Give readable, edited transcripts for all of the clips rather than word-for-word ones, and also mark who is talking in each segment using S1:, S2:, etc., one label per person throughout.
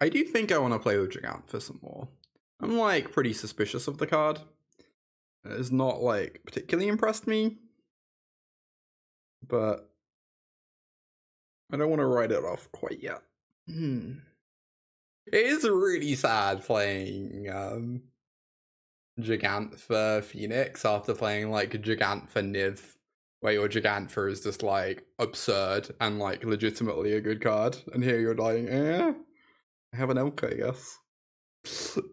S1: I do think I want to play with Jegantha some more. I'm like pretty suspicious of the card. It's not like particularly impressed me, but I don't want to write it off quite yet. It is really sad playing Jegantha Phoenix after playing like Jegantha Niv, where your Jegantha is just like absurd and like legitimately a good card, and here you're dying. I have an Elk, I guess. Do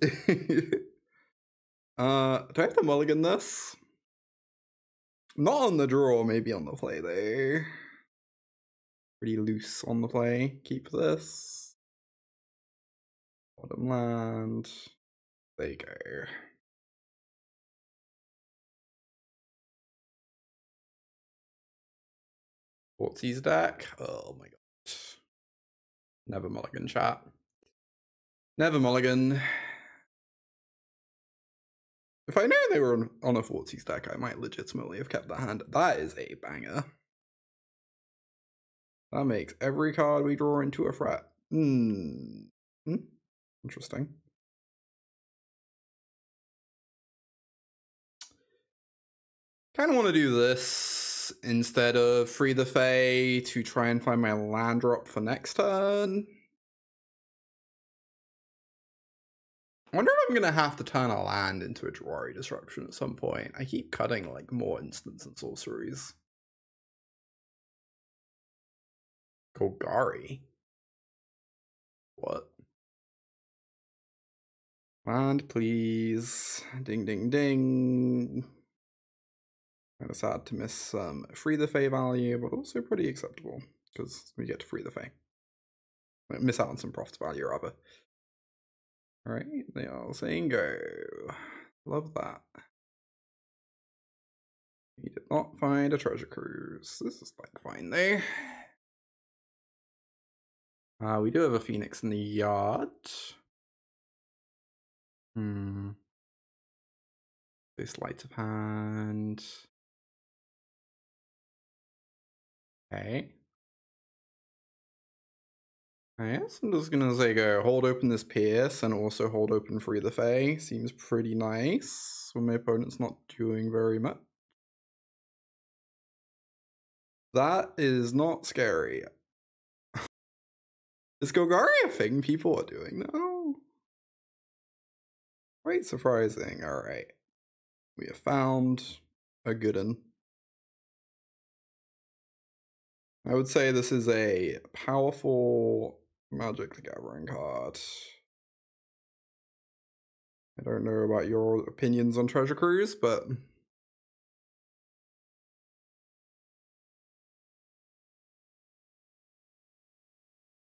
S1: I have to mulligan this? Not on the draw, maybe on the play though. Pretty loose on the play. Keep this. Bottom land. There you go. What's deck? Oh my god. Never mulligan, chat. Never mulligan. If I knew they were on a Fortsies deck, I might legitimately have kept that hand. That is a banger. That makes every card we draw into a threat. Interesting. Kind of want to do this instead of Free the Fae to try and find my land drop for next turn. I wonder if I'm going to have to turn a land into a Jawari Disruption at some point. I keep cutting like more instants and sorceries. Golgari? What? Land, please. Ding, ding, ding. Kind of sad to miss some Free the Fae value, but also pretty acceptable because we get to Free the Fae. Miss out on some profit value, rather. Alright, they are saying go. Love that. We did not find a treasure cruise. This is like fine though. We do have a phoenix in the yard. This sleight of hand. Okay. I guess I'm just gonna say go hold open this Pierce and also hold open Free the Fae. Seems pretty nice when my opponent's not doing very much. That is not scary. Is Golgari a thing people are doing now? Quite surprising. Alright. We have found a good one. I would say this is a powerful Magic the Gathering card. I don't know about your opinions on Treasure Cruise, but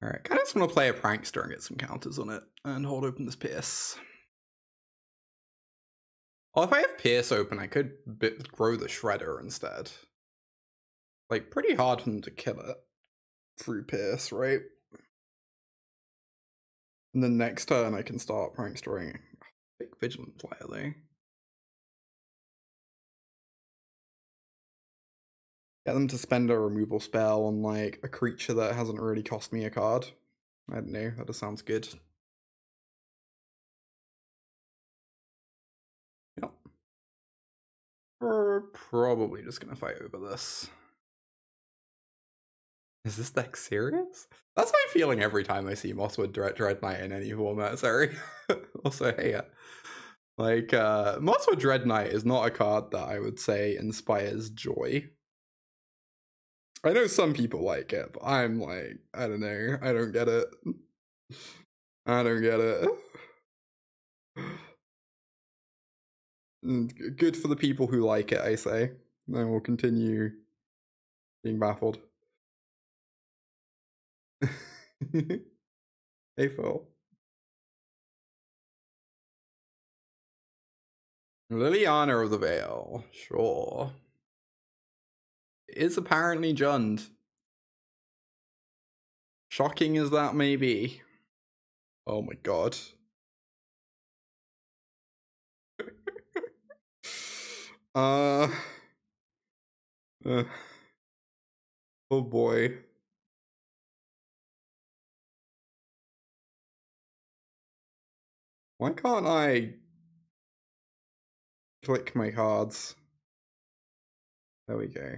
S1: alright, kind of just want to play a Prankster and get some counters on it and hold open this Pierce. Oh, if I have Pierce open, I could grow the Shredder instead. Like, pretty hard for them to kill it through Pierce, right? And then next turn I can start Prankstering. Big Vigilant Flyer though. Get them to spend a removal spell on like a creature that hasn't really cost me a card. I don't know, that just sounds good. Yep. We're probably just gonna fight over this. Is this deck serious? That's my feeling every time I see Mosswood Dread Knight in any format, sorry. Also, hey, like, Mosswood Dread Knight is not a card that I would say inspires joy. I know some people like it, but I'm like, I don't know, I don't get it. I don't get it. Good for the people who like it, I say. I will continue being baffled. Hey, Phil. Liliana of the Veil, sure. Is apparently Jund. Shocking as that may be. Oh my god. Oh boy. Why can't I click my cards? There we go.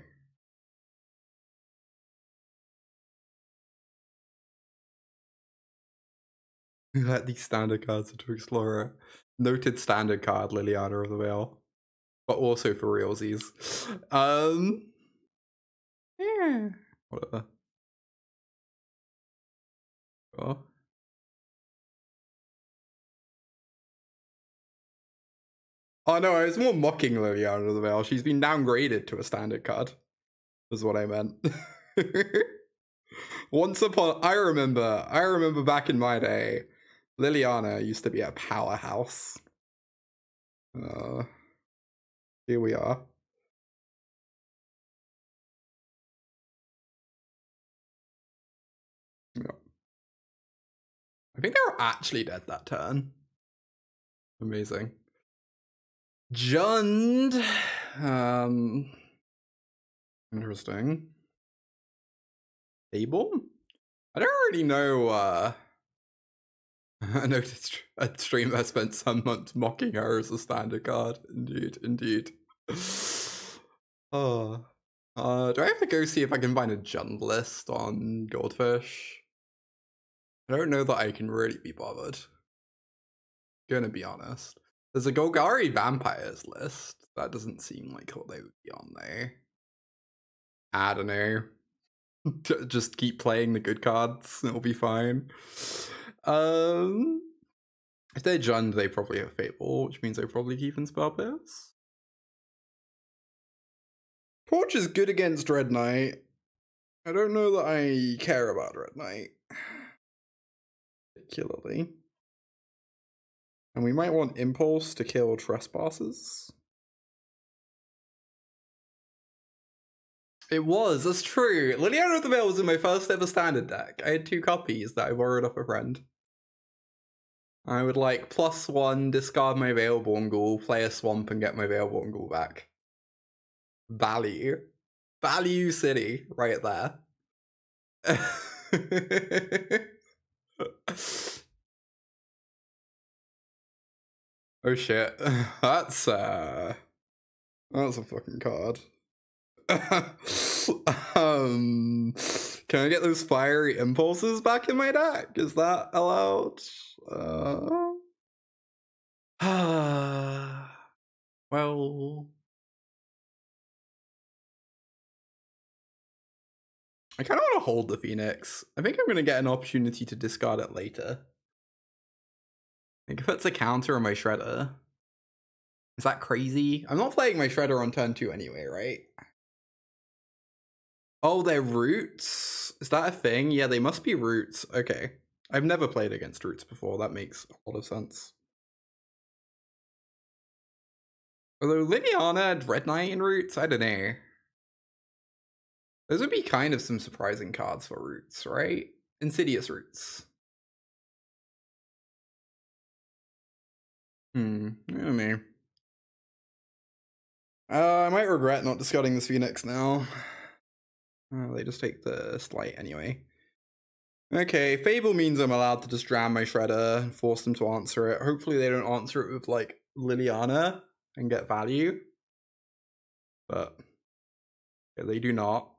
S1: Let these standard cards into Explorer. Noted standard card, Liliana of the Veil. But also for realsies. Yeah. Whatever. Oh. Oh no, I was more mocking Liliana of the Veil. She's been downgraded to a standard card. Is what I meant. I remember back in my day, Liliana used to be a powerhouse. Here we are. Yeah. I think they were actually dead that turn. Amazing. Jund. Interesting. Fable? I don't really know. I noticed a streamer spent some months mocking her as a standard card. Indeed. Oh. Do I have to go see if I can find a Jund list on Goldfish? I don't know that I can really be bothered. Gonna be honest. There's a Golgari Vampires list. That doesn't seem like what they would be on there. I don't know. Just keep playing the good cards. It'll be fine. If they're Jund, they probably have Fable, which means they probably keep in Spell Pierce. Torch is good against Dread Knight. I don't know that I care about Dread Knight particularly. And we might want Impulse to kill Trespassers. It was, that's true. Liliana of the Veil was in my first ever standard deck. I had 2 copies that I borrowed off a friend. I would like +1, discard my Veilborn Ghoul, play a Swamp, and get my Veilborn Ghoul back. Value. Value City, right there. Oh shit. That's a fucking card. Can I get those fiery impulses back in my deck? Is that allowed? Well, I kind of want to hold the Phoenix. I think I'm going to get an opportunity to discard it later. I think if it's a counter on my Shredder. Is that crazy? I'm not playing my Shredder on turn 2 anyway, right? Oh, they're roots? Is that a thing? Yeah, they must be roots. Okay. I've never played against roots before. That makes a lot of sense. Although Liliana, Dread Knight, and roots, I don't know. Those would be kind of some surprising cards for roots, right? Insidious roots. I don't know. I might regret not discarding this Phoenix now. They just take the Slight anyway. Okay, Fable means I'm allowed to just jam my Shredder and force them to answer it. Hopefully they don't answer it with, like, Liliana and get value. But yeah, they do not.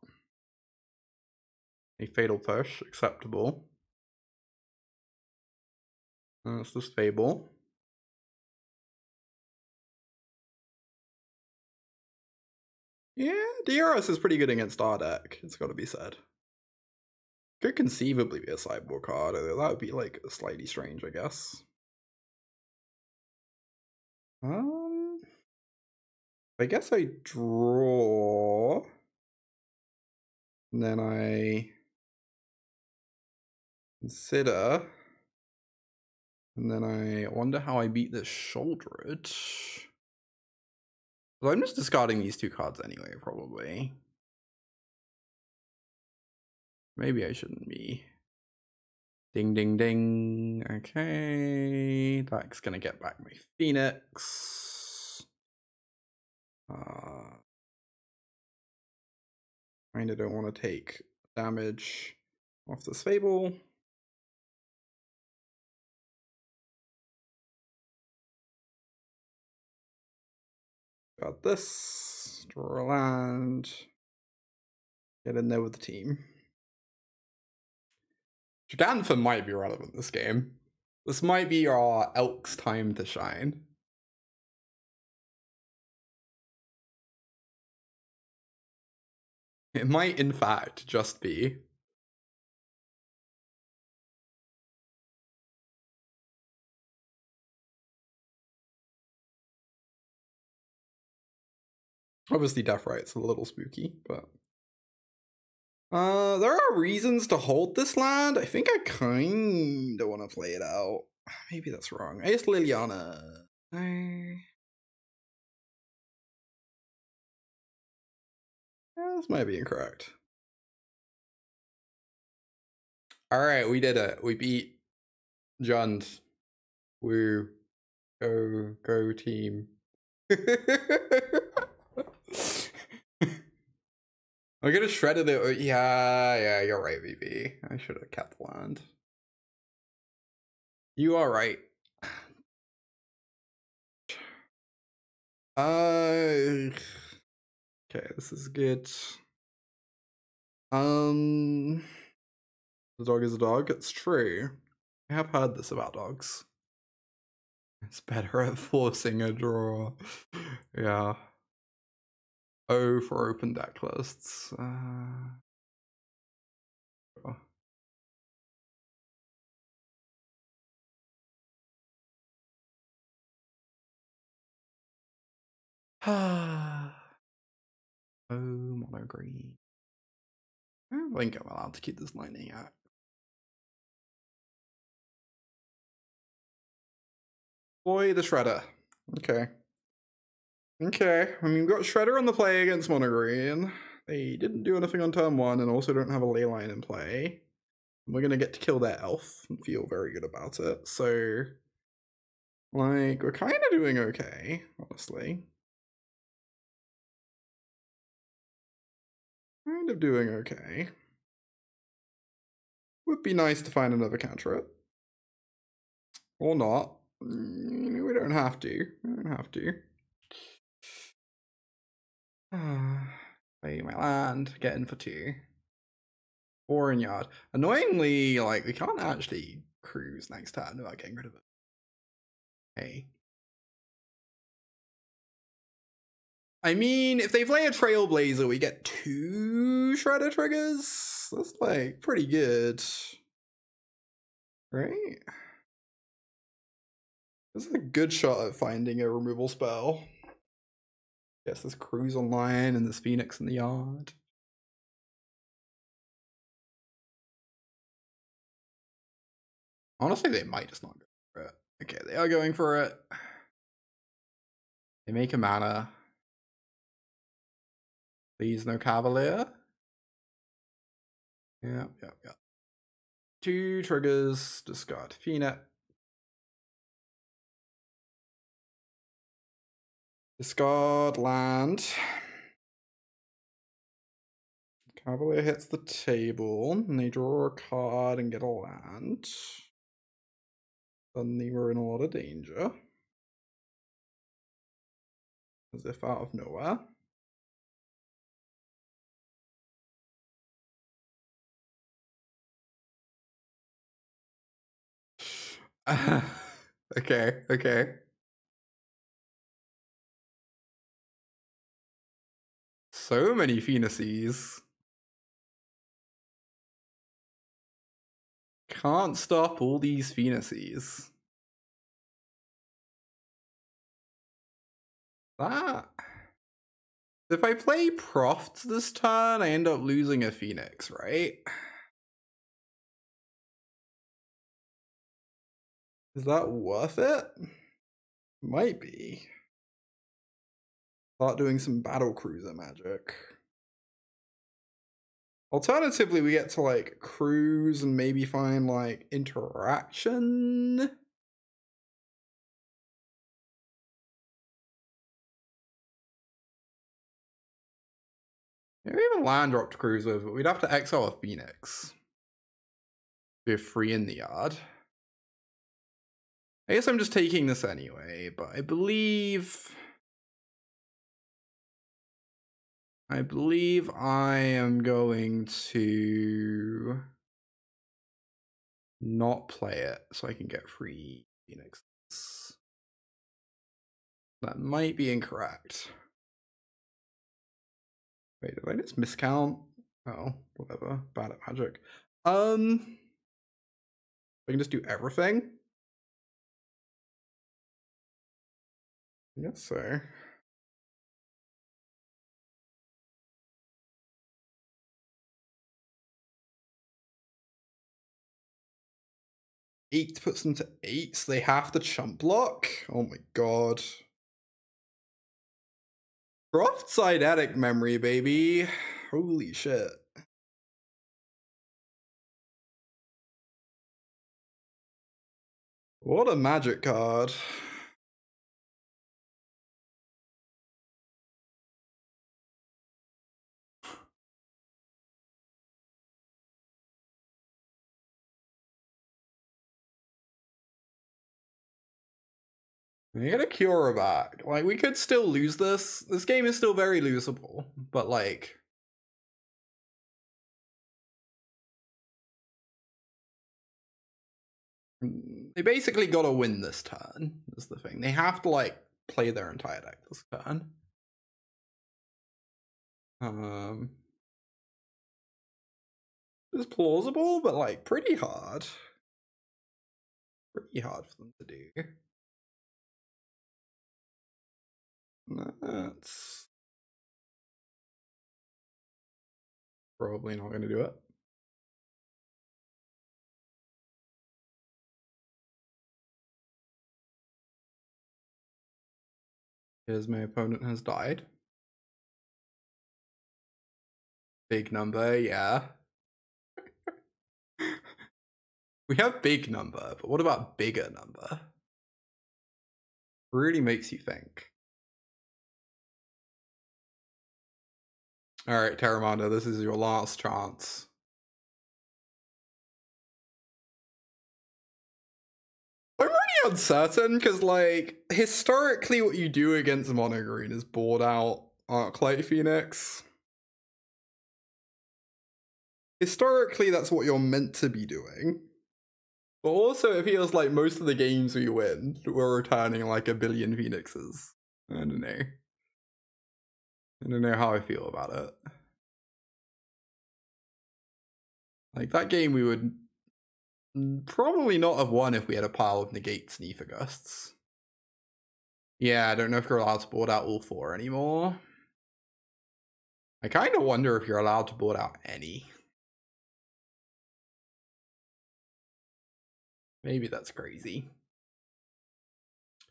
S1: A Fatal Push, acceptable. That's just Fable. Yeah, DRS is pretty good against our deck, it's gotta be said. Could conceivably be a sideboard card, although that would be like slightly strange, I guess. I guess I draw. And then I consider. And then I wonder how I beat this Shoulderage. Well, I'm just discarding these 2 cards anyway, probably. Maybe I shouldn't be. Ding, ding, ding. Okay. That's gonna get back my Phoenix. Kinda don't want to take damage off this Fable. Got this. Draw a land. Get in there with the team. Jegantha might be relevant this game. This might be our Elk's time to shine. It might, in fact, just be. Obviously, Death Right's a little spooky, but... there are reasons to hold this land. I think I kinda want to play it out. Maybe that's wrong. Ace Liliana. Yeah, this might be incorrect. Alright, we did it. We beat Jund. Woo. Go team. I could have shredded it. Yeah, you're right, VB. I should have kept the land. You are right. Okay, this is good. The dog is a dog. It's true. I have heard this about dogs. It's better at forcing a draw. Yeah. O for open deck lists. Oh, mono green. I don't think I'm allowed to keep this lightning out. Boy, the Shredder. Okay. Okay. I mean, we've got Shredder on the play against mono green. They didn't do anything on turn 1 and also don't have a ley line in play. We're gonna get to kill their elf and feel very good about it. So, like, we're kind of doing okay, honestly. Kind of doing okay. Would be nice to find another counter it. Or not. We don't have to. We don't have to. Play my land, get in for 2. 4 in yard. Annoyingly, like, we can't actually cruise next turn without getting rid of it. Hey. I mean, if they play a Trailblazer, we get 2 Shredder triggers? That's, like, pretty good. Right? This is a good shot at finding a removal spell. Yes, there's Cruise online and there's Phoenix in the yard. Honestly, they might just not go for it. Okay, they are going for it. They make a mana. Please, no Cavalier. Yeah. 2 triggers, discard Phoenix. Discard land. Cavalier hits the table, and they draw a card and get a land. Suddenly we're in a lot of danger. As if out of nowhere. Okay. So many Phoenices. Can't stop all these Phoenices. That... If I play Proft this turn, I end up losing a Phoenix, right? Is that worth it? Might be. Start doing some battle cruiser magic. Alternatively, we get to like cruise and maybe find like interaction. Maybe even land drop to cruise with, but we'd have to exile a Phoenix. We have 3 in the yard. I guess I'm just taking this anyway, but I believe I believe I am going to not play it so I can get free Phoenixes. That might be incorrect. Wait, did I just miscount? Oh, whatever. Bad at magic. I can just do everything? I guess so. Eight puts them to 8, so they have to chump block? Oh my god. Croft's eidetic memory, baby. Holy shit. What a magic card. We get a Cura back. Like, we could still lose this. This game is still very losable, but like... They basically gotta win this turn, is the thing. They have to, like, play their entire deck this turn. It's plausible, but, like, pretty hard. Pretty hard for them to do. That's probably not gonna do it. Here's my opponent has died. Big number, yeah. We have big number, but what about bigger number? Really makes you think. Alright, Terramanda, this is your last chance. I'm really uncertain, because, like, historically what you do against Mono Green is board out Arclight Phoenix. Historically, that's what you're meant to be doing. But also, it feels like most of the games we win, we're returning like a billion Phoenixes. I don't know. I don't know how I feel about it. Like, that game we would probably not have won if we had a pile of negates and Ether Gusts. Yeah, I don't know if you're allowed to board out all 4 anymore. I kind of wonder if you're allowed to board out any. Maybe that's crazy.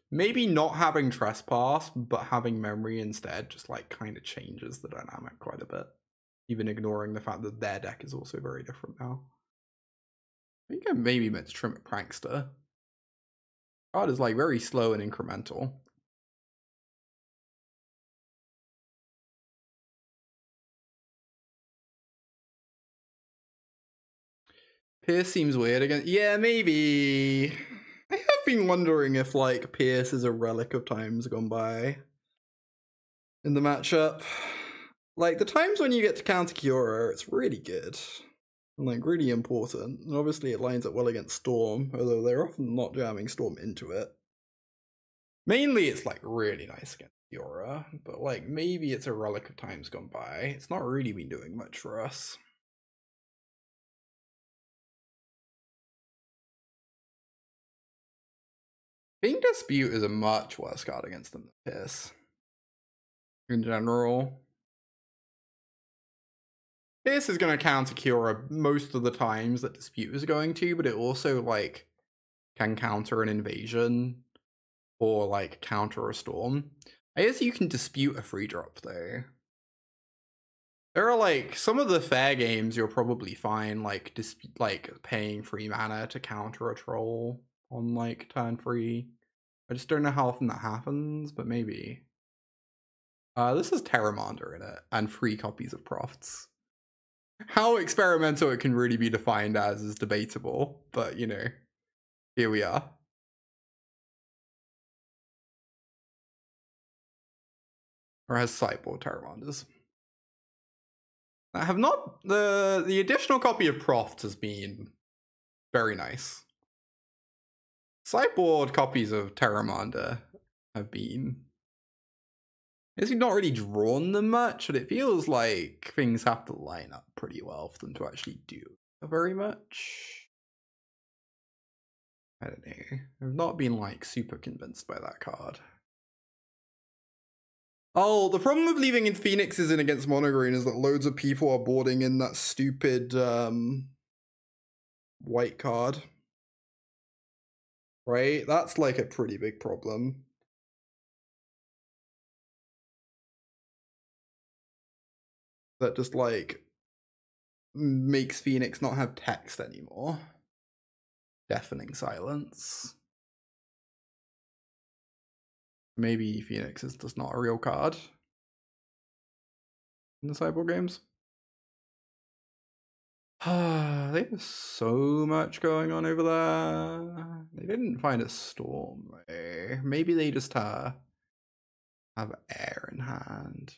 S1: Maybe not having Trespass, but having Memory instead just, like, kind of changes the dynamic quite a bit. Even ignoring the fact that their deck is also very different now. I think I maybe meant to trim it Prankster. Card is, like, very slow and incremental. Pierce seems weird again. Yeah, maybe. I have been wondering if, like, Pierce is a relic of times gone by in the matchup. Like, the times when you get to counter Cura, it's really good. And, like, really important. And obviously it lines up well against Storm, although they're often not jamming Storm into it. Mainly it's, like, really nice against Cura, but, like, maybe it's a relic of times gone by. It's not really been doing much for us. I think Dispute is a much worse card against them than Pierce. In general. Pierce is going to counter Cura most of the times that Dispute is going to, but it also, like, can counter an invasion or, like, counter a storm. I guess you can dispute a free drop, though. There are, like, some of the fair games you're probably fine, like, paying free mana to counter a troll on, like, turn 3. I just don't know how often that happens, but maybe. This is Terramanda in it, and 3 copies of Profts. How experimental it can really be defined as is debatable, but, you know, here we are. Or has sideboard Terramanders. I have not the additional copy of Proft has been very nice. Sideboard copies of Terramanda have been. As you've not really drawn them much, but it feels like things have to line up pretty well for them to actually do very much. I don't know. I've not been like super convinced by that card. Oh, the problem with leaving in Phoenixes in against Monogreen is that loads of people are boarding in that stupid white card. Right? That's like a pretty big problem. That just like makes Phoenix not have text anymore. Deafening silence. Maybe Phoenix is just not a real card in the sideboard games. They have so much going on over there. They didn't find a storm. Maybe they just have air in hand.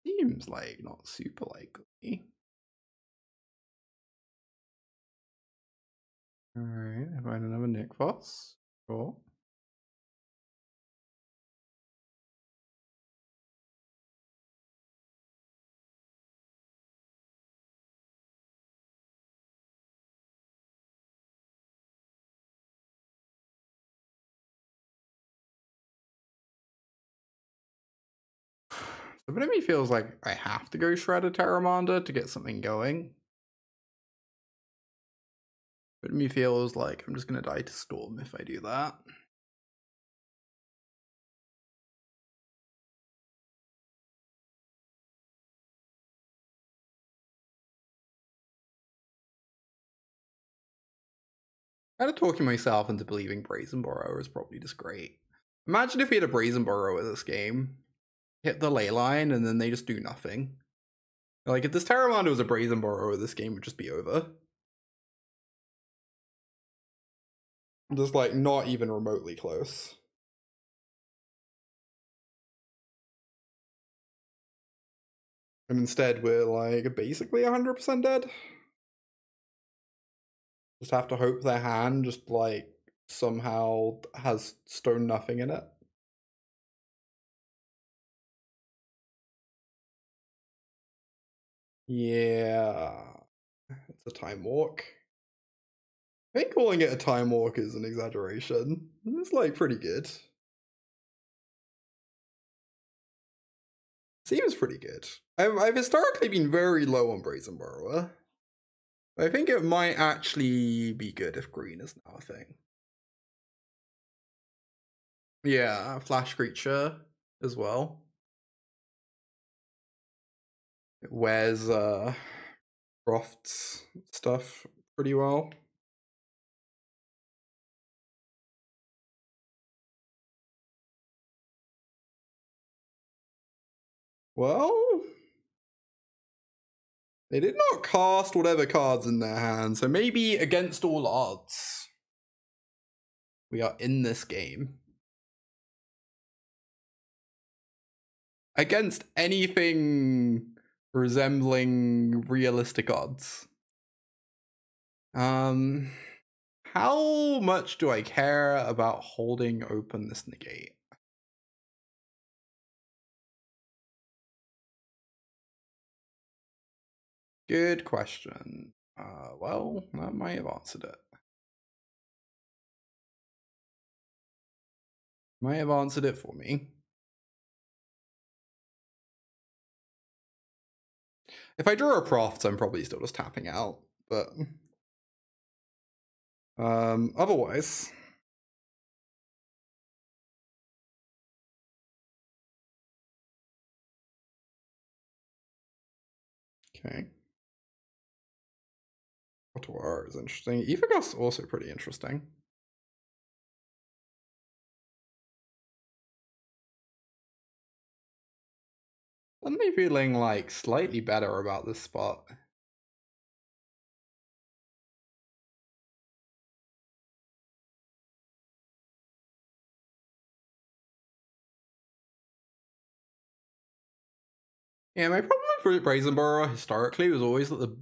S1: Seems like not super likely. Alright, I find another Nick Foss. Cool. So part of me feels like I have to go Shredder Terramanda to get something going. But me feels like I'm just gonna die to Storm if I do that. Kind of talking myself into believing Brazen Burrow is probably just great. Imagine if we had a Brazen Burrow in this game, hit the ley line, and then they just do nothing. Like, if this Terramanda was a Brazen Burrow, this game would just be over. Just, like, not even remotely close. And instead, we're, like, basically 100% dead. Just have to hope their hand just, like, somehow has stone nothing in it. Yeah. It's a time walk. I think calling it a time walk is an exaggeration. It's, like, pretty good. Seems pretty good. I've historically been very low on Brazen Burrower. I think it might actually be good if green is now a thing. Yeah, flash creature as well. It wears Croft's stuff pretty well. Well, they did not cast whatever cards in their hand, so maybe against all odds, we are in this game. Against anything resembling realistic odds. How much do I care about holding open this negate? Good question. Well, that might have answered it. Might have answered it for me. If I draw a Proft, I'm probably still just tapping out, but otherwise. Okay. Ottawa is interesting. Ephagus also pretty interesting. Suddenly feeling like slightly better about this spot. Yeah, my problem with Brazenborough historically was always that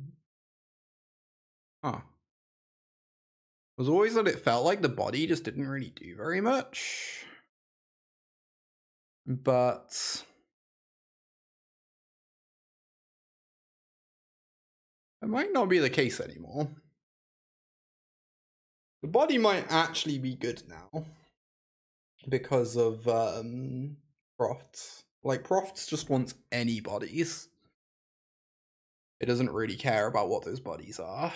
S1: was always that it felt like the body just didn't really do very much. But it might not be the case anymore. The body might actually be good now because of Profts. Like, Profts just wants any bodies. It doesn't really care about what those bodies are.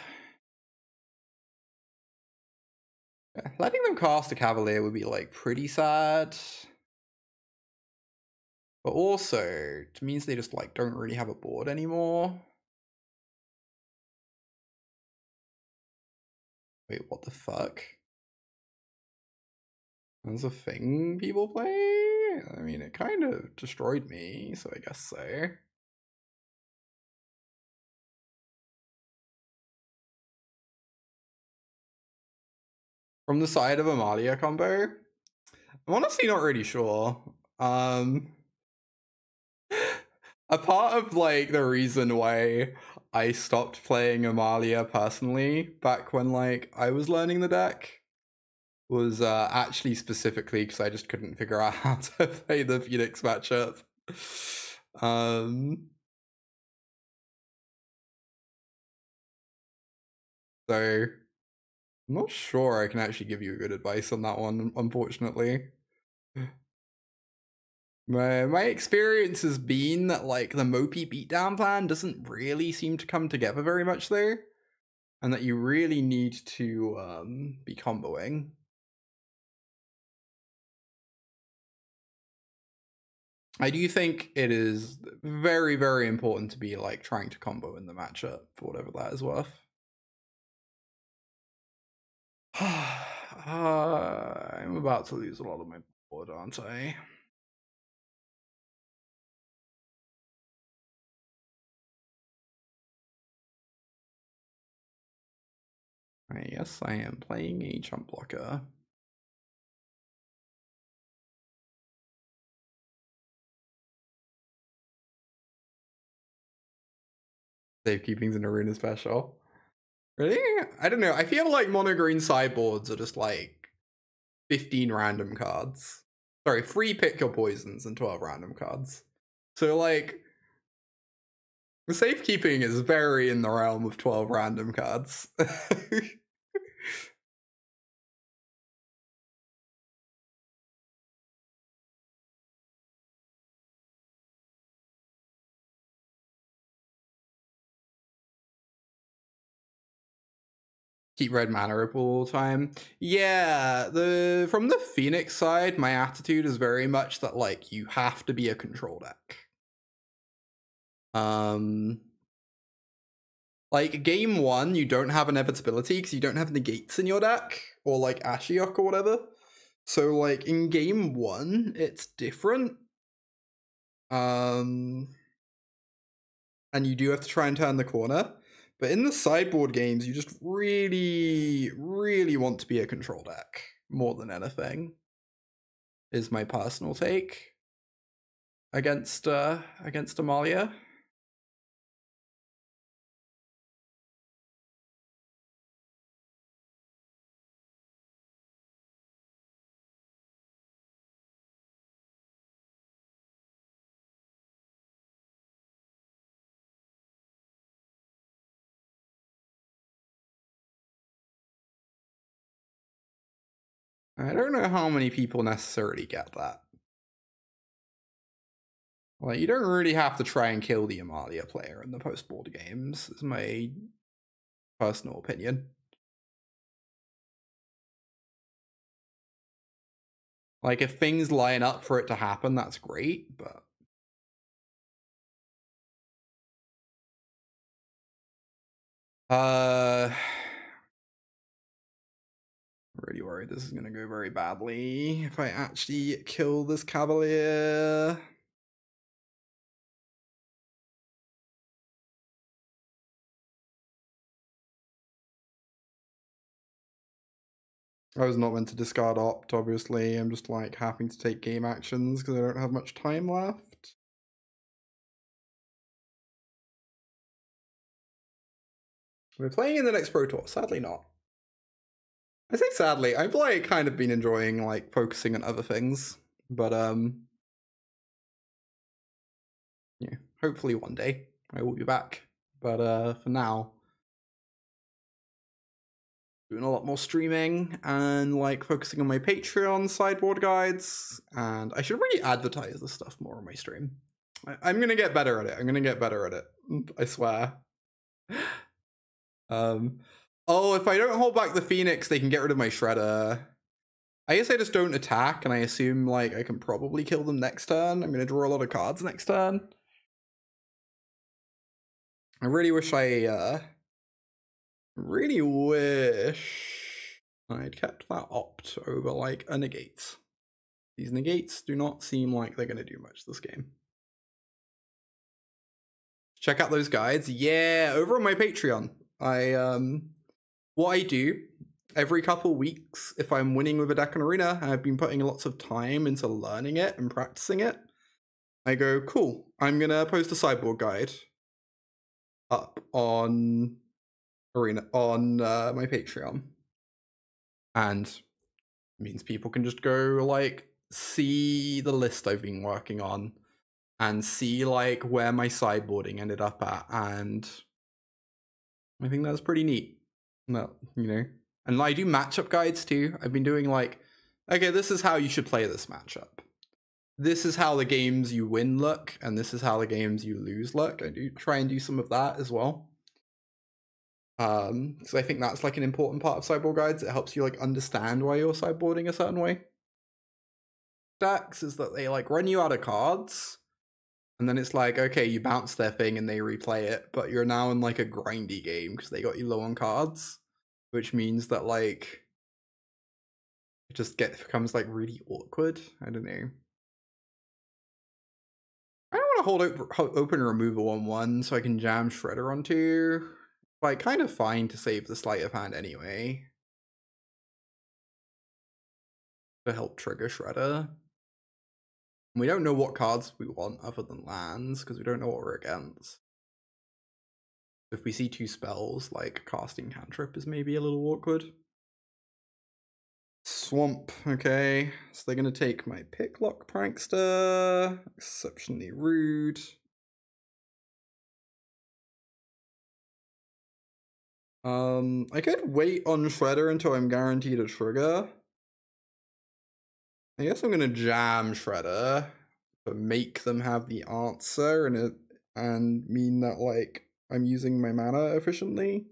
S1: Yeah, letting them cast a Cavalier would be, like, pretty sad. But also, it means they just, like, don't really have a board anymore. Wait, what the fuck? That's a thing people play? I mean, it kind of destroyed me, so I guess so. From the side of Amalia combo? I'm honestly not really sure. A part of, like, the reason why I stopped playing Amalia personally back when, like, I was learning the deck was actually specifically because I just couldn't figure out how to play the Phoenix matchup. So I'm not sure I can actually give you good advice on that one, unfortunately. My experience has been that, like, the Mopey beatdown plan doesn't really seem to come together very much there, and that you really need to be comboing. I do think it is very, very important to be, like, trying to combo in the matchup for whatever that is worth. I'm about to lose a lot of my board, aren't I? Yes, I am playing a chump blocker. Safekeeping's an arena special. Really? I don't know. I feel like mono green sideboards are just like 15 random cards. Sorry, 3 pick your poisons and 12 random cards. So, like, the safekeeping is very in the realm of 12 random cards. Keep red mana ripple all the time. Yeah, from the Phoenix side, my attitude is very much that, like, you have to be a control deck. Like, game 1, you don't have inevitability because you don't have negates in your deck, or like Ashiok or whatever. So, like, in game 1, it's different. And you do have to try and turn the corner. But in the sideboard games, you just really, really want to be a control deck more than anything, is my personal take against Amalia. I don't know how many people necessarily get that. Like, you don't really have to try and kill the Amalia player in the post-board games, is my personal opinion. Like, if things line up for it to happen, that's great, but... I'm really worried this is going to go very badly if I actually kill this Cavalier. I was not meant to discard Opt, obviously. I'm just, like, having to take game actions because I don't have much time left. We're playing in the next Pro Tour. Sadly not. I say sadly. I've like kind of been enjoying like focusing on other things, but yeah, hopefully one day I will be back. But for now, doing a lot more streaming and like focusing on my Patreon sideboard guides, and I should really advertise this stuff more on my stream. I'm gonna get better at it. I'm gonna get better at it. I swear. Oh, if I don't hold back the Phoenix, they can get rid of my Shredder. I guess I just don't attack, and I assume like I can probably kill them next turn. I'm gonna draw a lot of cards next turn. I really wish I'd kept that opt over like a negate. These negates do not seem like they're gonna do much this game. Check out those guides. Yeah, over on my Patreon. What I do every couple weeks, if I'm winning with a deck in Arena, and I've been putting lots of time into learning it and practicing it, I go, cool, I'm gonna post a sideboard guide up on Arena on my Patreon. And it means people can just go like see the list I've been working on and see like where my sideboarding ended up at, and I think that's pretty neat. No, you know. And I do matchup guides too. I've been doing like, okay, this is how you should play this matchup. This is how the games you win look, and this is how the games you lose look. I do try and do some of that as well. Because I think that's like an important part of sideboard guides. It helps you like understand why you're sideboarding a certain way. Decks is that they like run you out of cards, and then it's like, okay, you bounce their thing and they replay it, but you're now in like a grindy game because they got you low on cards, which means that like it just becomes like really awkward. I don't know. I don't want to hold open removal on one so I can jam Shredder on two. Like, kind of fine to save the sleight of hand anyway. To help trigger Shredder. We don't know what cards we want other than lands, because we don't know what we're against. If we see two spells, like casting Cantrip is maybe a little awkward. Swamp, okay. So they're going to take my Picklock Prankster. Exceptionally rude. I could wait on Shredder until I'm guaranteed a trigger. I guess I'm gonna jam Shredder to make them have the answer and mean that like I'm using my mana efficiently.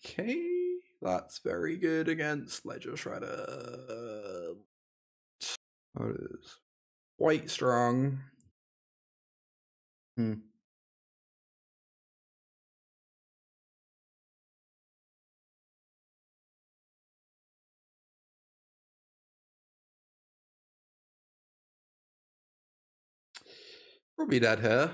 S1: Okay, that's very good against Ledger Shredder. That is quite strong. Probably dead here.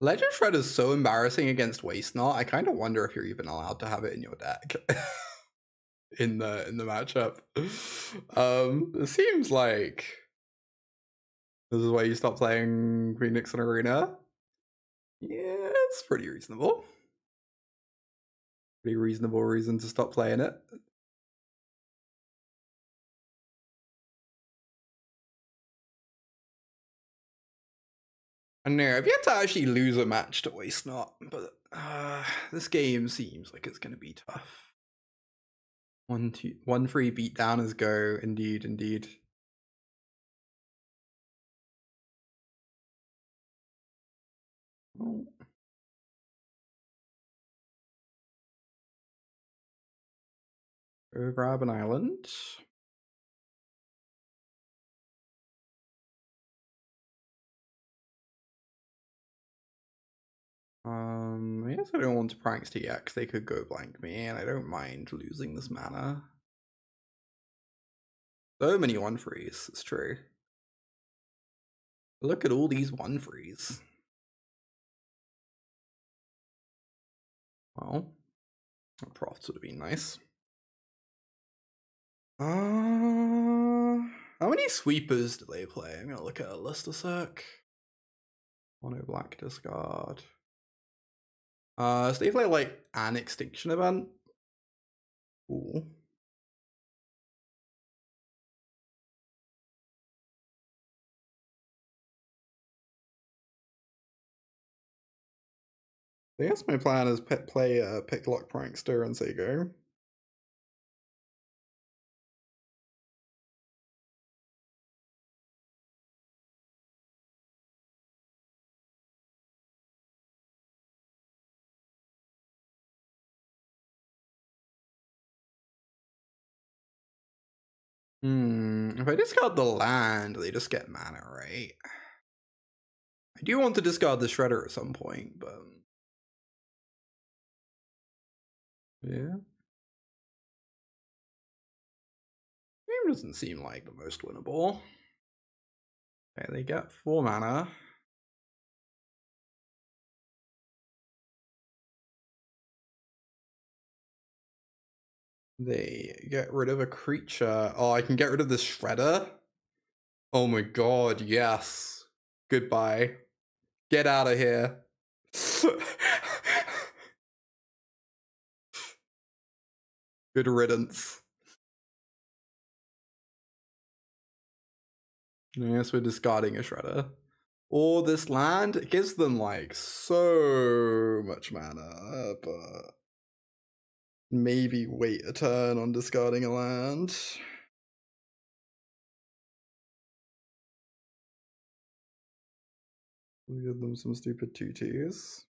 S1: Ledger Shred is so embarrassing against Waste Not. I kind of wonder if you're even allowed to have it in your deck. in the matchup. It seems like this is why you stop playing Phoenix in Arena. Yeah, it's pretty reasonable. Pretty reasonable reason to stop playing it. I know, I've yet to actually lose a match to Waste Not, but this game seems like it's gonna be tough. 1-3 beatdown is go, indeed, indeed. Oh. Go grab an island. I guess I don't want to prankster yet because they could go blank me, and I don't mind losing this mana. So many 1-3s, it's true. Look at all these 1-3s. Well, profits would have been nice. How many sweepers do they play? I'm gonna look at a list a sec. Mono black discard. So they play like an extinction event. Cool. I guess my plan is play Picklock Prankster and say go. If I discard the land, they just get mana, right? I do want to discard the Shredder at some point, but yeah. Game doesn't seem like the most winnable. Okay, they get 4 mana. They get rid of a creature. Oh, I can get rid of the Shredder? Oh my god, yes. Goodbye. Get out of here. Good riddance. Yes, we're discarding a Shredder. Or this land, it gives them like so much mana, but maybe wait a turn on discarding a land. We'll give them some stupid 2/2s.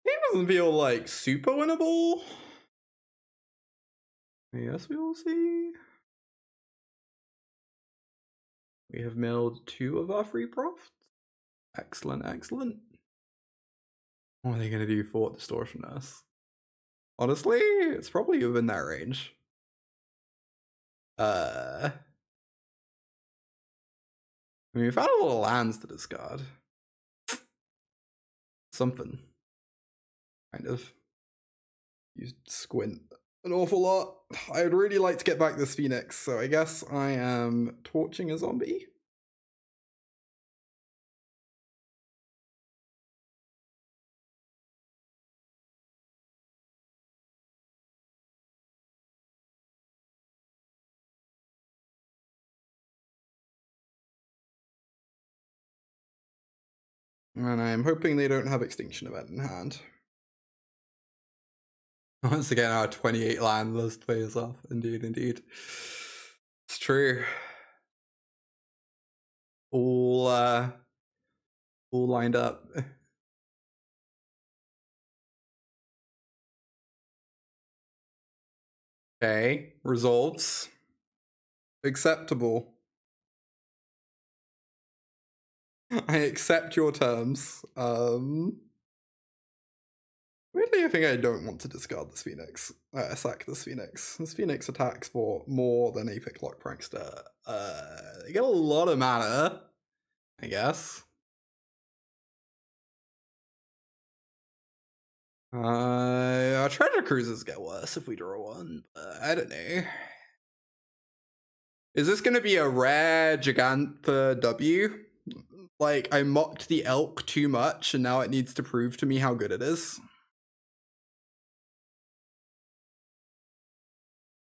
S1: Game doesn't feel like super winnable. Yes, we will see. We have milled 2 of our free profits. Excellent, excellent. What are they going to do for Distortionist? Honestly, it's probably within that range. I mean, we've had a lot of lands to discard. Something. Kind of. You squint an awful lot. I'd really like to get back this Phoenix, so I guess I am torching a zombie. And I'm hoping they don't have Extinction Event in hand. Once again, our 28 land list plays off. Indeed, indeed. It's true. All lined up. Okay, results. Acceptable. I accept your terms. Weirdly, I think I don't want to discard this Phoenix. Sack this Phoenix. This Phoenix attacks for more than a Picklock Prankster. They get a lot of mana, I guess. Our treasure cruisers get worse if we draw one, but I don't know. Is this gonna be a rare Jegantha W? Like, I mocked the elk too much and now it needs to prove to me how good it is?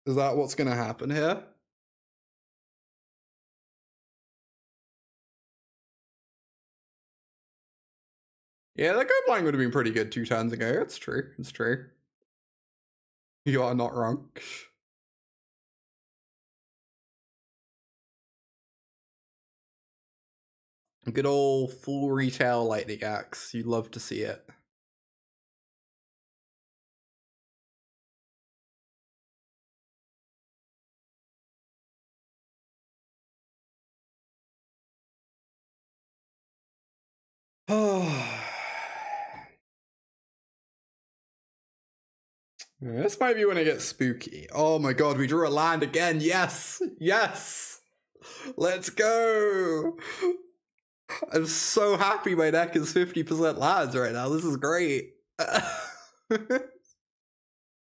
S1: Is that what's gonna happen here? Yeah, that Goblin would have been pretty good 2 turns ago. It's true. It's true. You are not wrong. Good old full retail lightning axe. You'd love to see it. Oh. This might be when it gets spooky. Oh my god, we drew a land again. Yes! Yes! Let's go! I'm so happy my deck is 50% lands right now. This is great.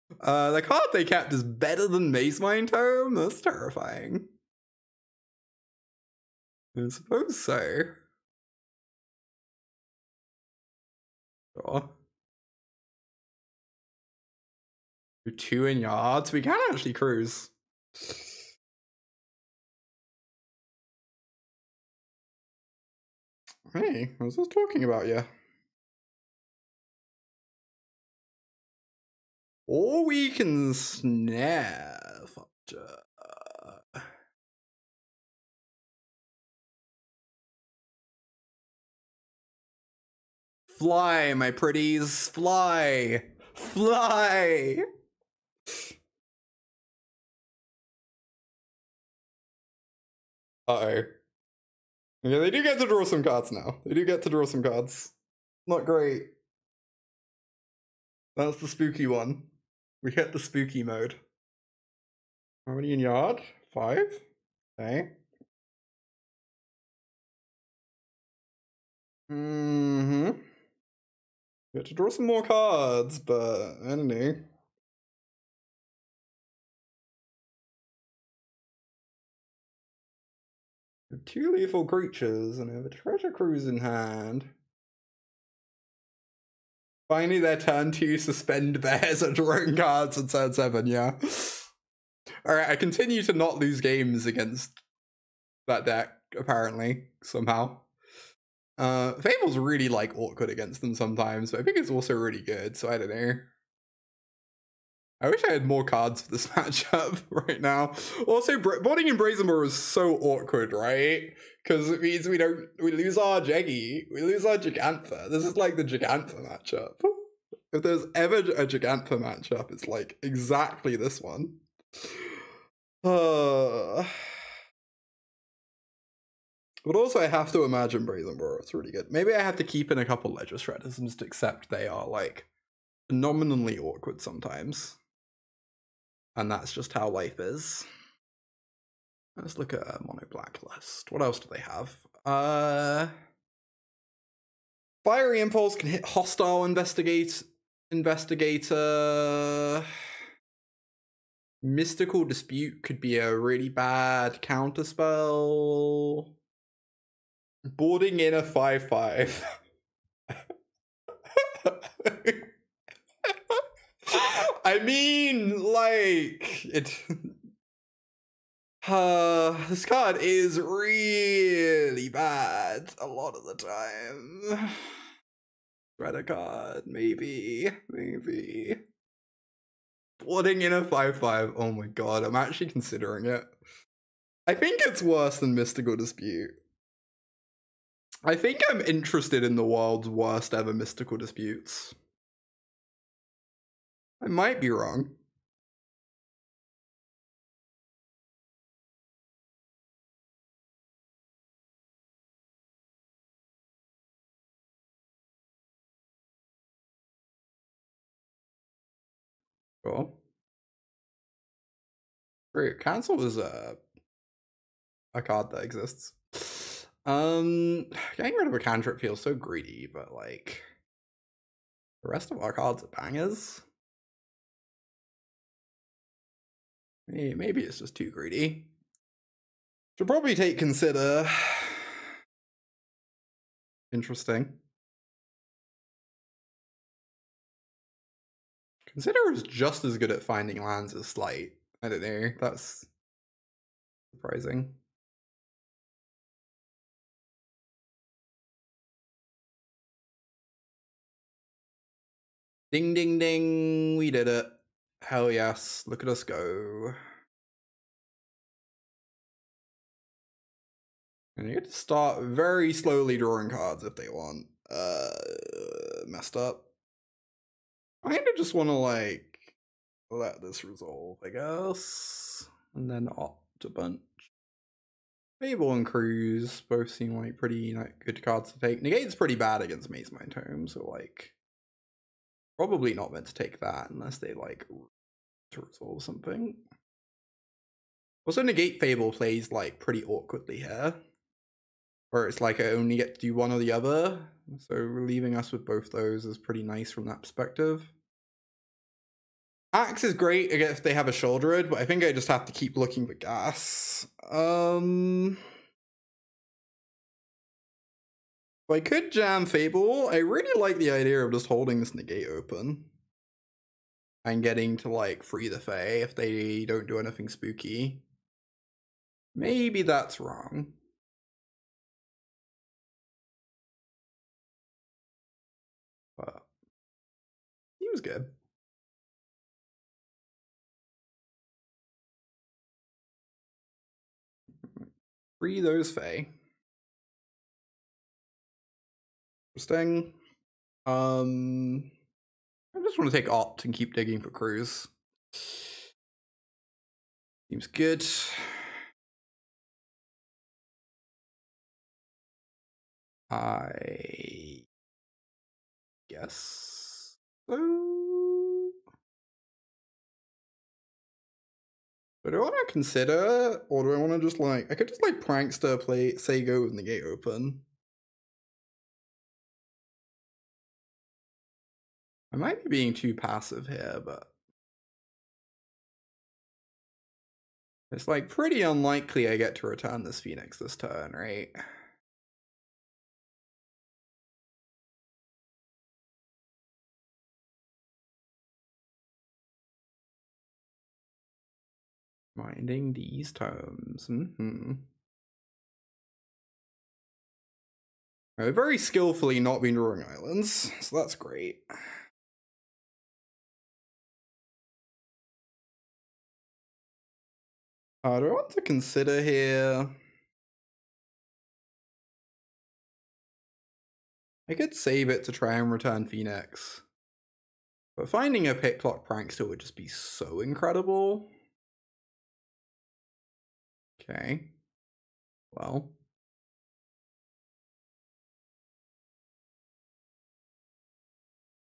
S1: The card they kept is better than Maze Mind Tome? That's terrifying. I suppose so. Sure. 2 in yards. We can actually cruise. Hey, I was just talking about you. Or we can snare. Fly, my pretties. Fly. Fly. Uh-oh. Yeah, they do get to draw some cards now. They do get to draw some cards. Not great. That's the spooky one. We hit the spooky mode. How many in yard? 5? Okay. Get to draw some more cards, but I don't know. We have 2 lethal creatures and we have a treasure cruise in hand. Finally, their turn 2 suspend bears are drawing cards on turn 7, yeah. Alright, I continue to not lose games against that deck, apparently, somehow. Fable's really, like, awkward against them sometimes, but I think it's also really good, so I don't know. I wish I had more cards for this matchup right now. Also, boarding in Brazenborough is so awkward, right? Because it means we lose our Jeggy, we lose our Jegantha. This is like the Jegantha matchup. If there's ever a Jegantha matchup, it's like exactly this one. But also I have to imagine Brazenborough. It's really good. Maybe I have to keep in a couple Ledger Shredders and just accept they are like phenomenally awkward sometimes. And that's just how life is. Let's look at a mono black list. What else do they have? Fiery Impulse can hit hostile investigator. Mystical Dispute could be a really bad counterspell. Boarding in a 5/5. I mean, like, this card is really bad a lot of the time. Shredder card, maybe. Boarding in a 5/5. Oh my god, I'm actually considering it. I think it's worse than Mystical Dispute. I think I'm interested in the world's worst ever Mystical Disputes. I might be wrong. Cool. Great. Cancel is a card that exists. Getting rid of a cantrip feels so greedy, but like the rest of our cards are bangers. Maybe it's just too greedy. Should probably take Consider. Interesting. Consider is just as good at finding lands as Slight. I don't know. That's surprising. Ding, ding, ding. We did it. Hell yes. Look at us go. And you get to start very slowly drawing cards if they want. Messed up. I kind of just want to, like, let this resolve, I guess. And then opt a bunch. Fable and Cruise both seem like pretty good cards to take. Negate's pretty bad against Maze Mind Tome, so, like, probably not meant to take that unless they, like, to resolve something. Also, Negate Fable plays, like, pretty awkwardly here. Where it's like I only get to do one or the other. So leaving us with both those is pretty nice from that perspective. Axe is great if they have a Shouldered, but I think I just have to keep looking for gas. If I could jam Fable, I really like the idea of just holding this negate open. And getting to, like, free the Fae if they don't do anything spooky. Maybe that's wrong. But seems good. Free those Fae. Interesting. I just want to take Opt and keep digging for crews. Seems good. I guess so. But do I want to consider, or do I want to just like, I could just like prankster play Sego with negate open. I might be being too passive here, but it's like pretty unlikely I get to return this Phoenix this turn, right? Minding these terms. I've very skillfully not been drawing islands, so that's great. Do I want to consider here? I could save it to try and return Phoenix. But finding a Picklock Prankster would just be so incredible. Okay. Well.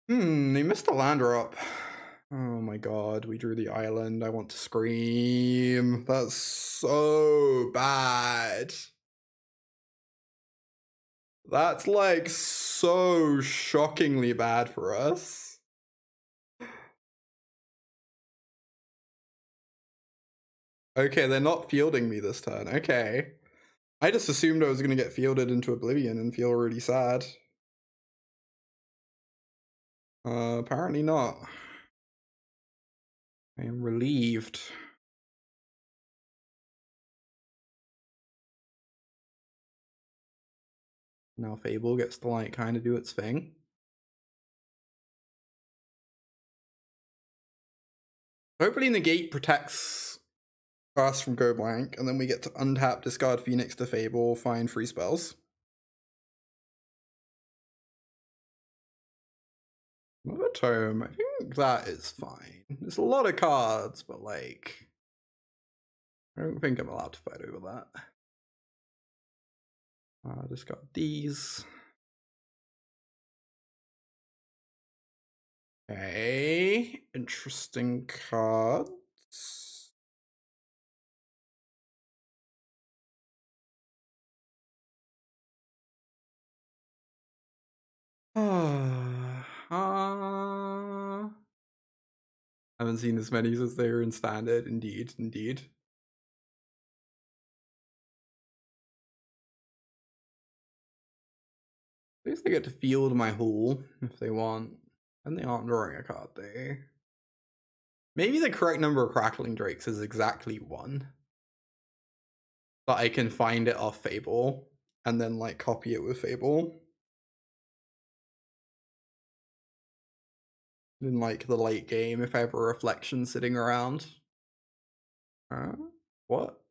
S1: They missed the land drop. Oh my god, we drew the island. I want to scream. That's so bad. That's like so shockingly bad for us. Okay, they're not fielding me this turn. Okay. I just assumed I was going to get fielded into Oblivion and feel really sad. Apparently not. I am relieved. Now Fable gets to like kind of do its thing. Hopefully Negate protects us from Go Blank, and then we get to untap, discard Phoenix to Fable, find free spells. Another tome. I think that is fine. There's a lot of cards, but like, I don't think I'm allowed to fight over that. Discard these. Okay, interesting cards. Haven't seen this many since they were in standard. Indeed, indeed. At least they get to field my Hull if they want. And they aren't drawing a card there. Maybe the correct number of Crackling Drakes is exactly 1. But I can find it off Fable and then like copy it with Fable. In like the late game if I have a reflection sitting around. What?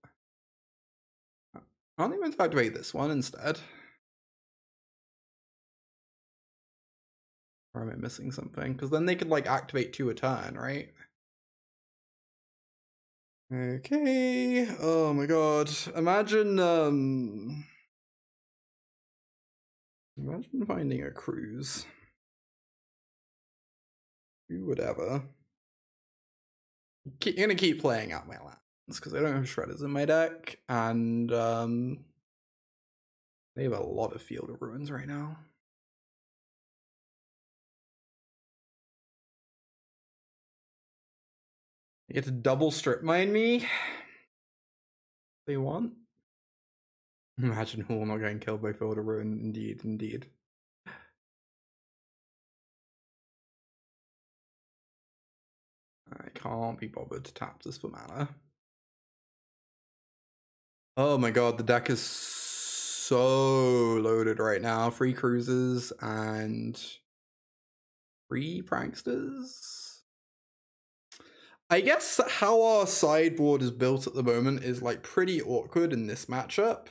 S1: Aren't they meant to activate this one instead? Or am I missing something? Because then they could like activate 2 a turn, right? Okay. Oh my god. Imagine finding a cruise. Do whatever. I'm gonna keep playing out my lands because I don't have shredders in my deck, and they have a lot of Field of Ruins right now. They get to double strip mine me. They want. Imagine Hall not getting killed by Field of Ruin. Indeed, indeed. I can't be bothered to tap this for mana. Oh my god, the deck is so loaded right now. 3 cruisers and 3 pranksters. I guess how our sideboard is built at the moment is like pretty awkward in this matchup.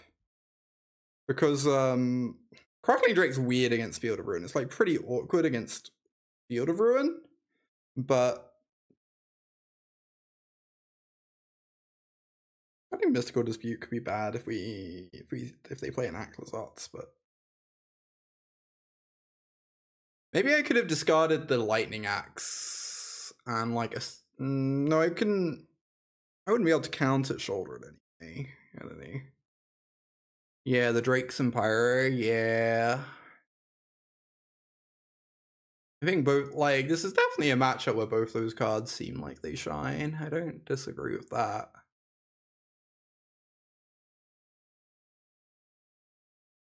S1: Because Crackling Drake's weird against Field of Ruin. It's like pretty awkward against Field of Ruin. But I think Mystical Dispute could be bad if they play an Atlas Arts, but maybe I could have discarded the Lightning Axe and like a no, I wouldn't be able to count it shoulder it anyway. I don't know. Yeah, the Drake's and Pyro, yeah. I think both, like, this is definitely a matchup where both those cards seem like they shine. I don't disagree with that.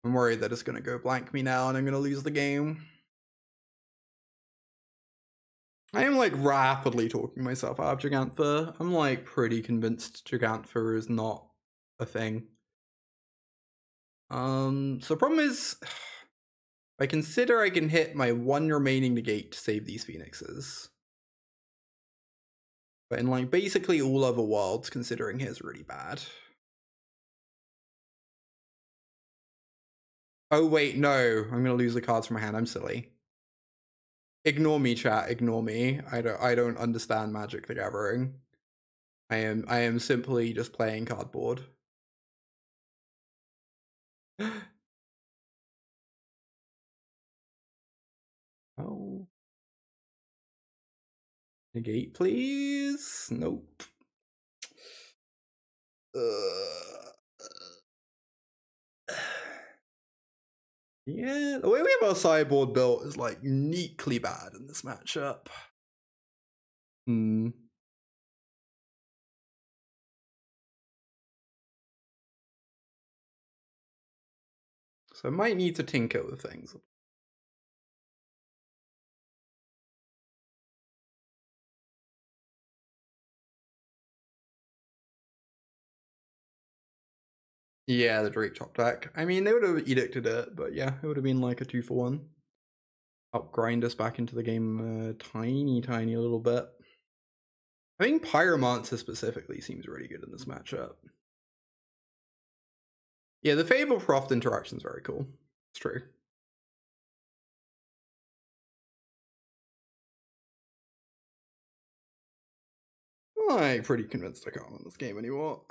S1: I'm worried that it's going to go blank me now and I'm going to lose the game. I am like rapidly talking myself out of Jegantha. I'm like pretty convinced Jegantha is not a thing. So the problem is, I consider I can hit my 1 remaining negate to save these Phoenixes. But in like basically all other worlds, considering his really bad. Oh wait, no, I'm gonna lose the cards from my hand. I'm silly. Ignore me, chat. Ignore me. I don't understand Magic the Gathering. I am simply just playing cardboard. Oh. Negate, please. Nope. Yeah, the way we have our sideboard built is like uniquely bad in this matchup. So I might need to tinker with things. Yeah, the Drake top deck. I mean, they would have edicted it, but yeah, it would have been like a 2-for-1. Upgrind us back into the game a tiny little bit. I think Pyromancer specifically seems really good in this matchup. Yeah, the Fable Proft interaction is very cool. It's true. I'm pretty convinced I can't win this game anymore.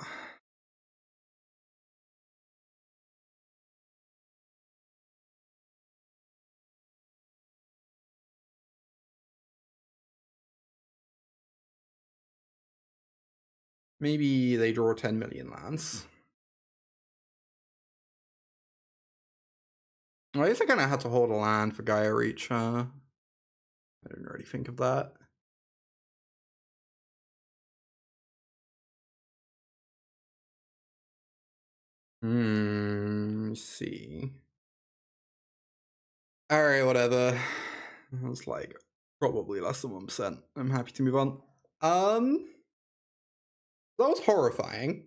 S1: Maybe they draw 10 million lands. Well, I guess I kind of had to hold a land for Gaia Reach, huh? I didn't really think of that. Let me see. Alright, whatever. It was like probably less than 1%. I'm happy to move on. That was horrifying.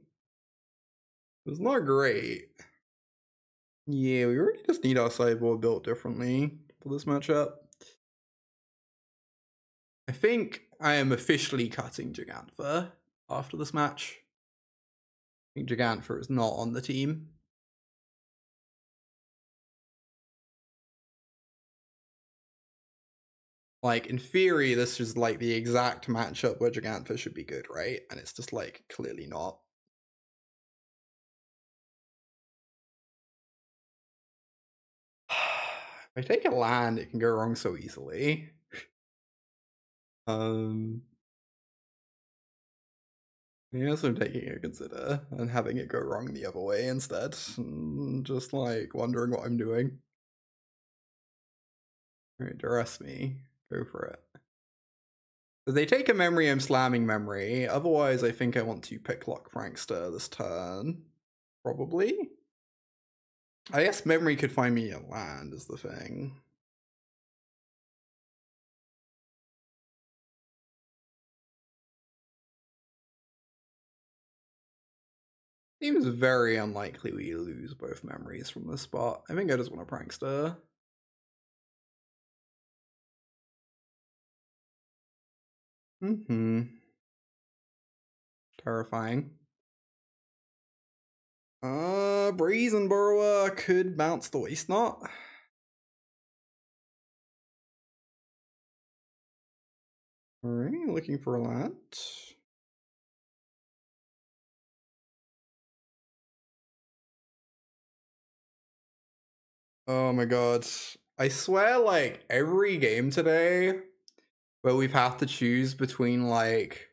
S1: It was not great. Yeah, we really just need our sideboard built differently for this matchup. I think I am officially cutting Jegantha after this match. I think Jegantha is not on the team. Like, in theory, this is like the exact matchup where Jegantha should be good, right? And it's just like clearly not. If I take a land, it can go wrong so easily. Yes, I'm taking it consider and having it go wrong the other way instead. Just like wondering what I'm doing. Alright, duress me. Go for it. If they take a memory, I'm slamming memory. Otherwise, I think I want to pick Lock Prankster this turn. Probably. I guess memory could find me a land is the thing. Seems very unlikely we lose both memories from this spot. I think I just want a Prankster. Terrifying. Breeze and Burrower could bounce the Waste Knot. Alright, looking for a land. Oh my god. I swear, like, every game today where we've had to choose between, like,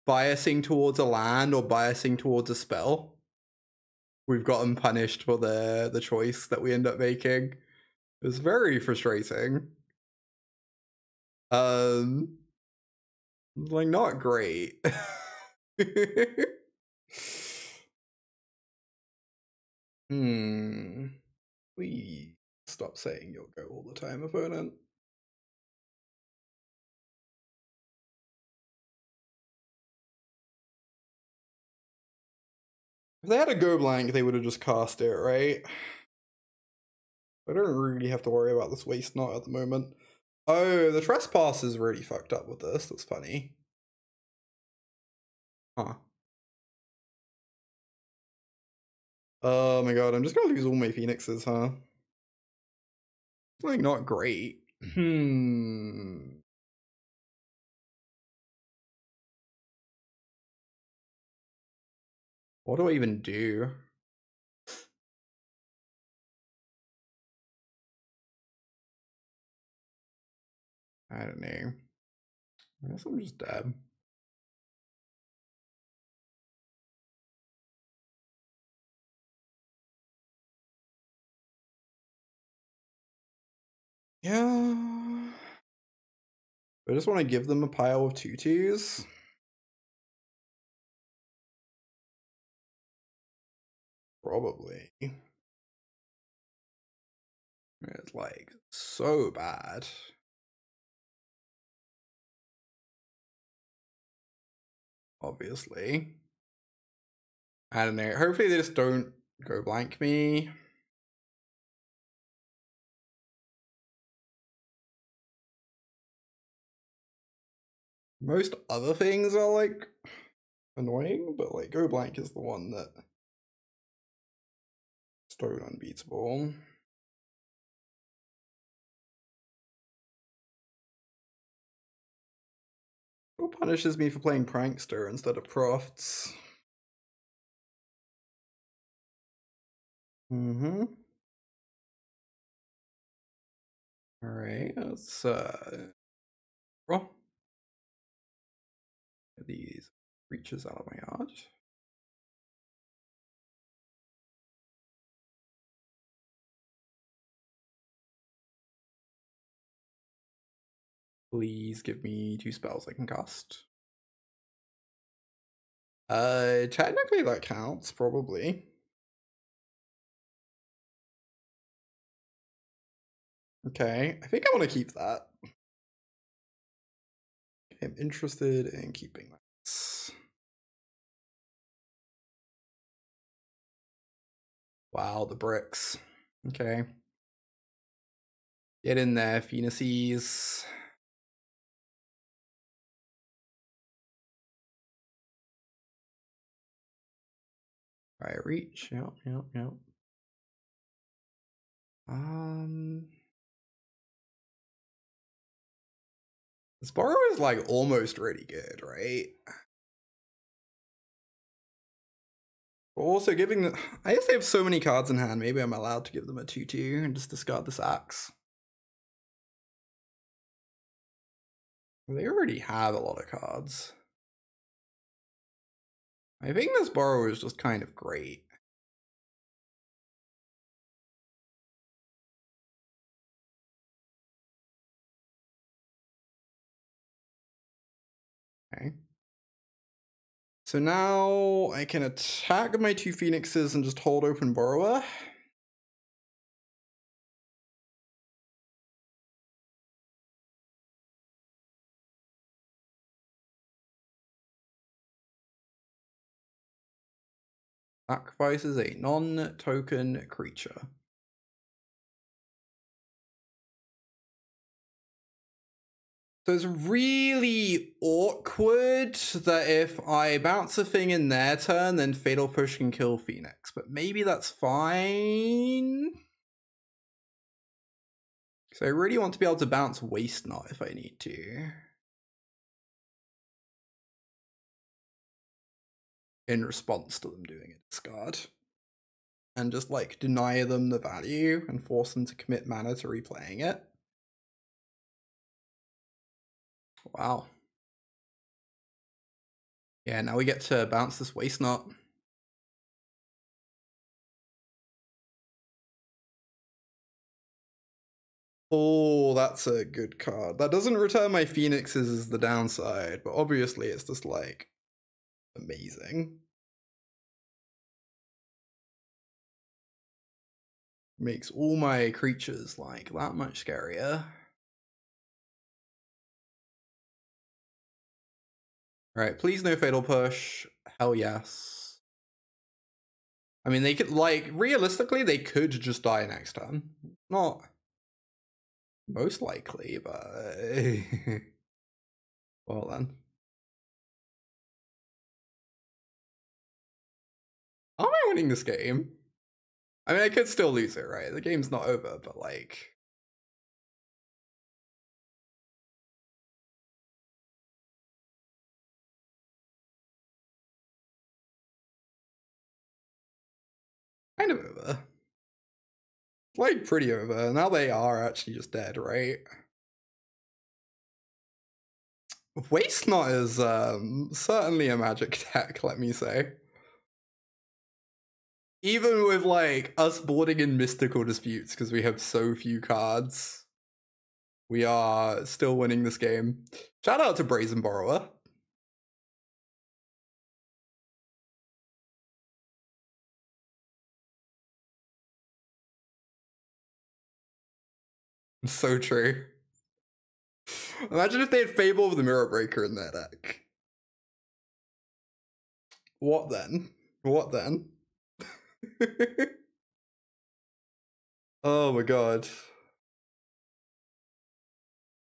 S1: biasing towards a land or biasing towards a spell, we've gotten punished for the choice that we end up making. It's very frustrating. Like, not great. Please stop saying you'll go all the time, opponent. If they had a go blank, they would have just cast it, right? I don't really have to worry about this Waste Knot at the moment. Oh, the Trespass is really fucked up with this. That's funny. Huh. Oh my god, I'm just gonna lose all my Phoenixes, huh? It's like not great. What do I even do? I don't know. I guess I'm just dead. Yeah. I just want to give them a pile of 2/2s. Probably. It's like so bad. Obviously. I don't know. Hopefully they just don't go blank me. Most other things are like annoying, but like go blank is the one that stone unbeatable. Who punishes me for playing Prankster instead of Crofts? Alright, let's roll. Get these creatures out of my yard. Please give me 2 spells I can cast. Technically that counts, probably. Okay, I think I want to keep that. I'm interested in keeping that. Wow, the bricks. Okay. Get in there, Phoenices. Alright, reach. Yep. This borrow is like almost really good, right? But also giving the, I guess they have so many cards in hand, maybe I'm allowed to give them a 2/2 and just discard this axe. They already have a lot of cards. I think this borrow is just kind of great. Okay. So now I can attack my 2 Phoenixes and just hold open Borrower. Sacrifices a non-token creature. So it's really awkward that if I bounce a thing in their turn, then Fatal Push can kill Phoenix. But maybe that's fine. So I really want to be able to bounce Waste Not if I need to. In response to them doing a discard. And just like deny them the value and force them to commit mana to replaying it. Wow. Yeah, now we get to bounce this Waste Not. Oh, that's a good card. That doesn't return my Phoenixes as the downside, but obviously it's just like amazing. Makes all my creatures like that much scarier. Alright, please no Fatal Push. Hell yes. I mean, they could, like, realistically, they could just die next turn. Not most likely, but... well then. How am I winning this game? I mean, I could still lose it, right? The game's not over, but like... kind of over. Like, pretty over. Now they are actually just dead, right? Waste Not is certainly a magic deck, let me say. Even with like us boarding in mystical disputes because we have so few cards, we are still winning this game. Shout out to Brazen Borrower. So true. Imagine if they had Fable with the Mirror Breaker in their deck. What then? What then? Oh my god.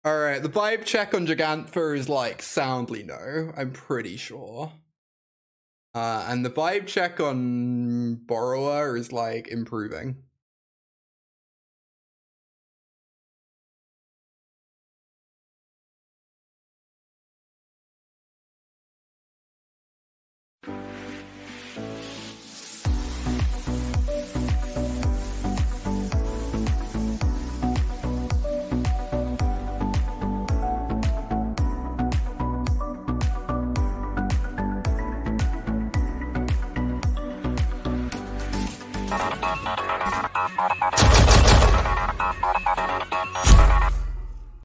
S1: Alright, the vibe check on Jegantha is like soundly no, I'm pretty sure. And the vibe check on Borrower is like improving.